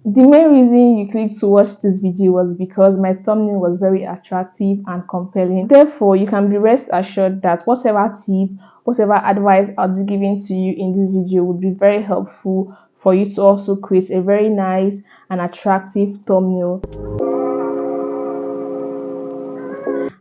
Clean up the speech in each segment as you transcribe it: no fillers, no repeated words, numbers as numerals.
The main reason you clicked to watch this video was because my thumbnail was very attractive and compelling. Therefore, you can be rest assured that whatever tip, whatever advice I'll be giving to you in this video would be very helpful for you to also create a very nice and attractive thumbnail.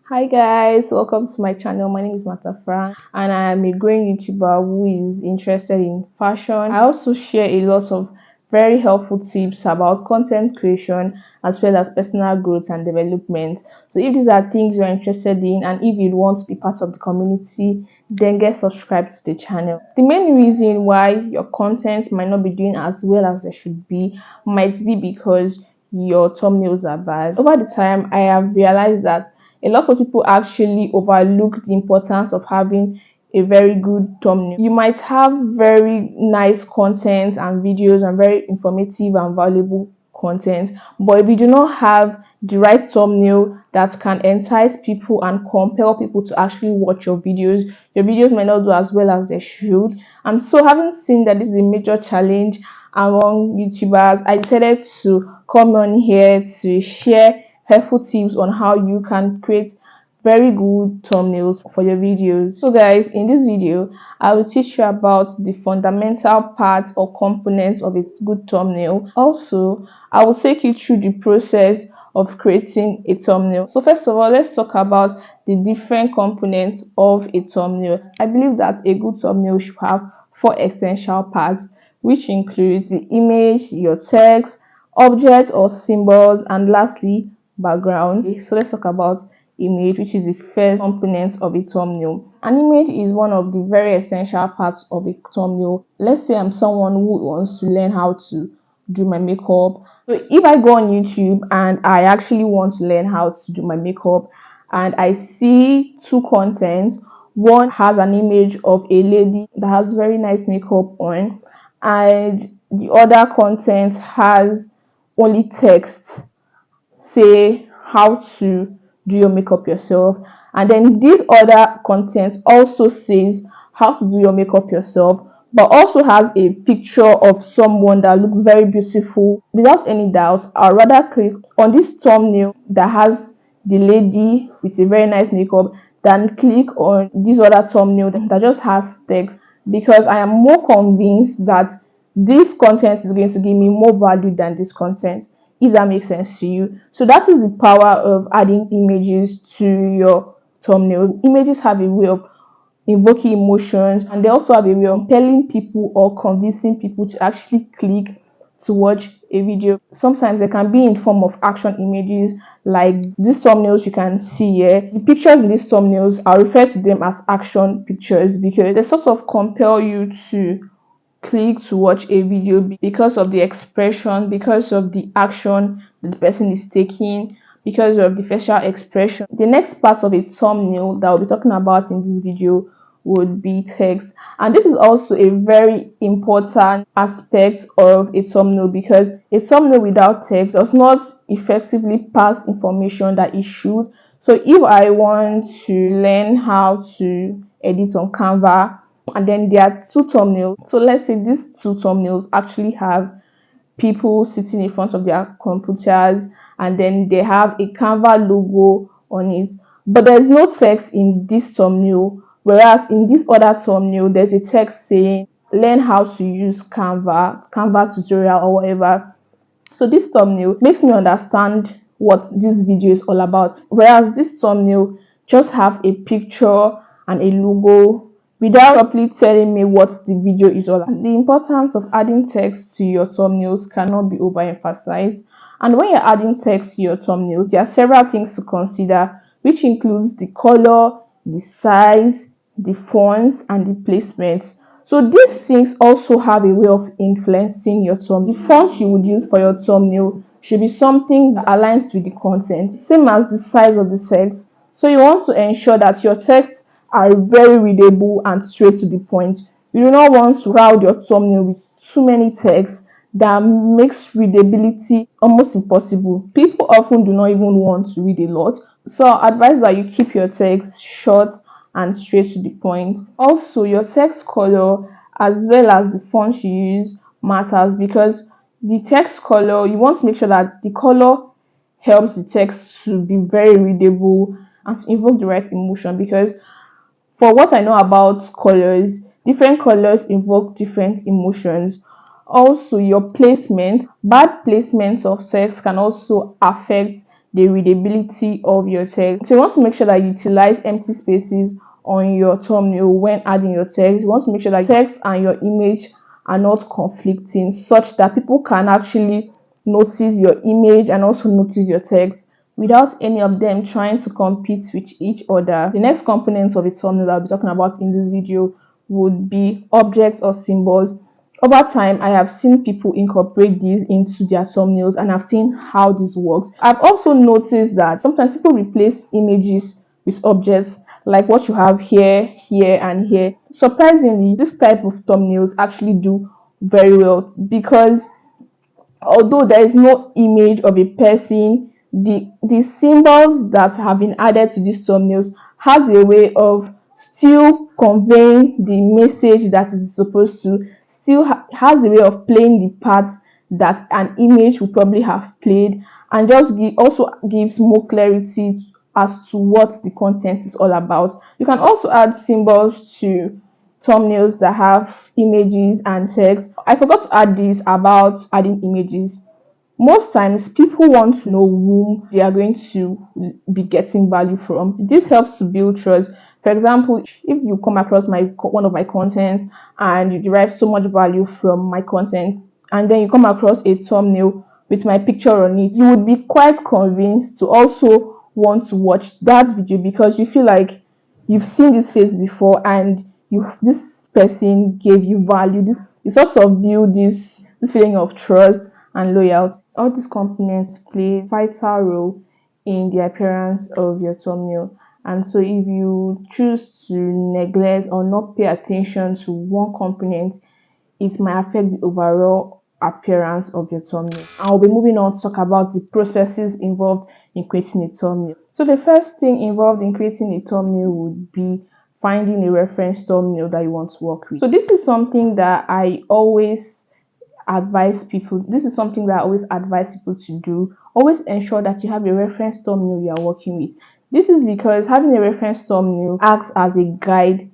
Hi guys, welcome to my channel. My name is Matafra and I am a growing YouTuber who is interested in fashion. I also share a lot of very helpful tips about content creation as well as personal growth and development. So if these are things you're interested in and if you want to be part of the community, then get subscribed to the channel. The main reason why your content might not be doing as well as it should be might be because your thumbnails are bad. Over the time, I have realized that a lot of people actually overlook the importance of having a very good thumbnail. You might have very nice content and videos and very informative and valuable content, but if you do not have the right thumbnail that can entice people and compel people to actually watch your videos might not do as well as they should. And so, having seen that this is a major challenge among YouTubers, I decided to come on here to share helpful tips on how you can create very good thumbnails for your videos. So guys, in this video I will teach you about the fundamental parts or components of a good thumbnail. Also, I will take you through the process of creating a thumbnail. So first of all, let's talk about the different components of a thumbnail. I believe that a good thumbnail should have 4 essential parts, which includes the image, your text, objects or symbols, and lastly background. So let's talk about image, which is the first component of a thumbnail. An image is one of the very essential parts of a thumbnail. Let's say I'm someone who wants to learn how to do my makeup. So if I go on YouTube and I actually want to learn how to do my makeup and I see 2 contents, one has an image of a lady that has very nice makeup on and the other content has only text, say how to do your makeup yourself, and then this other content also says how to do your makeup yourself but also has a picture of someone that looks very beautiful. Without any doubt, I'll rather click on this thumbnail that has the lady with a very nice makeup than click on this other thumbnail that just has text, because I am more convinced that this content is going to give me more value than this content, if that makes sense to you. So that is the power of adding images to your thumbnails. Images have a way of invoking emotions and they also have a way of compelling people or convincing people to actually click to watch a video. Sometimes they can be in form of action images like these thumbnails you can see here. The pictures in these thumbnails, I'll refer to them as action pictures because they sort of compel you to click to watch a video because of the expression, because of the action that the person is taking, because of the facial expression. The next part of a thumbnail that we'll be talking about in this video would be text, and this is also a very important aspect of a thumbnail because a thumbnail without text does not effectively pass information that it should. So if I want to learn how to edit on Canva and then there are 2 thumbnails, so let's say these 2 thumbnails actually have people sitting in front of their computers and then they have a Canva logo on it, but there's no text in this thumbnail, whereas in this other thumbnail there's a text saying learn how to use Canva tutorial or whatever. So this thumbnail makes me understand what this video is all about, whereas this thumbnail just have a picture and a logo without properly telling me what the video is all about. The importance of adding text to your thumbnails cannot be overemphasized. And when you're adding text to your thumbnails, there are several things to consider, which includes the color, the size, the font, and the placement. So these things also have a way of influencing your thumbnail. The font you would use for your thumbnail should be something that aligns with the content, same as the size of the text. So you want to ensure that your texts are very readable and straight to the point. You do not want to crowd your thumbnail with too many texts that makes readability almost impossible. People often do not even want to read a lot. So I advise that you keep your text short and straight to the point. Also, your text color as well as the font you use matters because The text color, you want to make sure that the color helps the text to be very readable and to evoke the right emotion, because for what I know about colors, different colors invoke different emotions. Also, your placement, bad placement of text can also affect the readability of your text. So you want to make sure that you utilize empty spaces on your thumbnail when adding your text. You want to make sure that text and your image are not conflicting, such that people can actually notice your image and also notice your text without any of them trying to compete with each other. The next component of the thumbnail I'll be talking about in this video would be objects or symbols. Over time, I have seen people incorporate these into their thumbnails, and I've seen how this works. I've also noticed that sometimes people replace images with objects, like what you have here, here, and here. Surprisingly, this type of thumbnails actually do very well, because although there is no image of a person, the symbols that have been added to these thumbnails has a way of still conveying the message that is supposed to, still has a way of playing the part that an image would probably have played, and just also gives more clarity as to what the content is all about. You can also add symbols to thumbnails that have images and text. I forgot to add this about adding images. Most times people want to know whom they are going to be getting value from. This helps to build trust. For example, if you come across one of my contents and you derive so much value from my content, and then you come across a thumbnail with my picture on it, you would be quite convinced to also want to watch that video, because you feel like you've seen this face before, and this person gave you value. This you sort of build this feeling of trust and loyalty. All these components play a vital role in the appearance of your thumbnail. And so if you choose to neglect or not pay attention to one component, it might affect the overall appearance of your thumbnail. I'll be moving on to talk about the processes involved in creating a thumbnail. So the first thing involved in creating a thumbnail would be finding a reference thumbnail that you want to work with. So this is something that I always advise people. This is something that I always advise people to do. Always ensure that you have a reference thumbnail you are working with. This is because having a reference thumbnail acts as a guide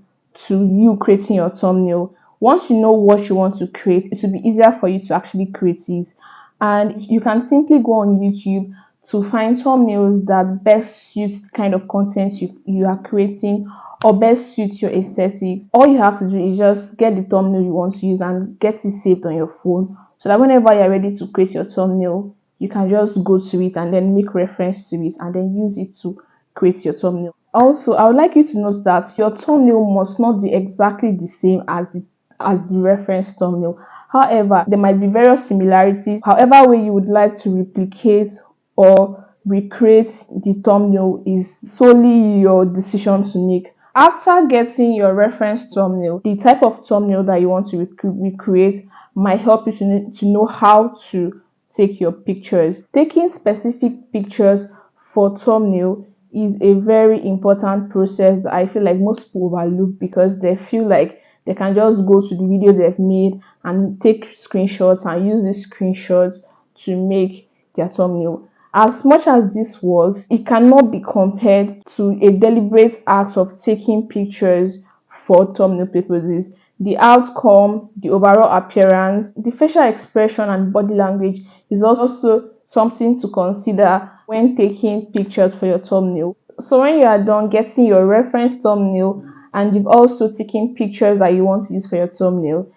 to you creating your thumbnail. Once you know what you want to create, it will be easier for you to actually create it. And you can simply go on YouTube to find thumbnails that best suits kind of content you are creating, or best suits your aesthetics. All you have to do is just get the thumbnail you want to use and get it saved on your phone, so that whenever you're ready to create your thumbnail, you can just go to it and then make reference to it and then use it to create your thumbnail. Also, I would like you to note that your thumbnail must not be exactly the same as the reference thumbnail. However, there might be various similarities. However way you would like to replicate or recreate the thumbnail is solely your decision to make. After getting your reference thumbnail, the type of thumbnail that you want to recreate might help you to know how to take your pictures. Taking specific pictures for thumbnail is a very important process that I feel like most people overlook, because they feel like they can just go to the video they've made and take screenshots and use these screenshots to make their thumbnail. As much as this works, it cannot be compared to a deliberate act of taking pictures for thumbnail purposes. The outcome, the overall appearance, the facial expression and body language is also something to consider when taking pictures for your thumbnail. So when you are done getting your reference thumbnail and you've also taken pictures that you want to use for your thumbnail,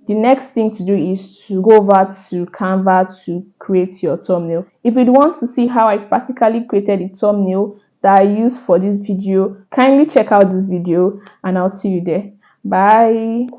the next thing to do is to go over to Canva to create your thumbnail. If you want to see how I practically created the thumbnail that I used for this video, kindly check out this video and I'll see you there. Bye.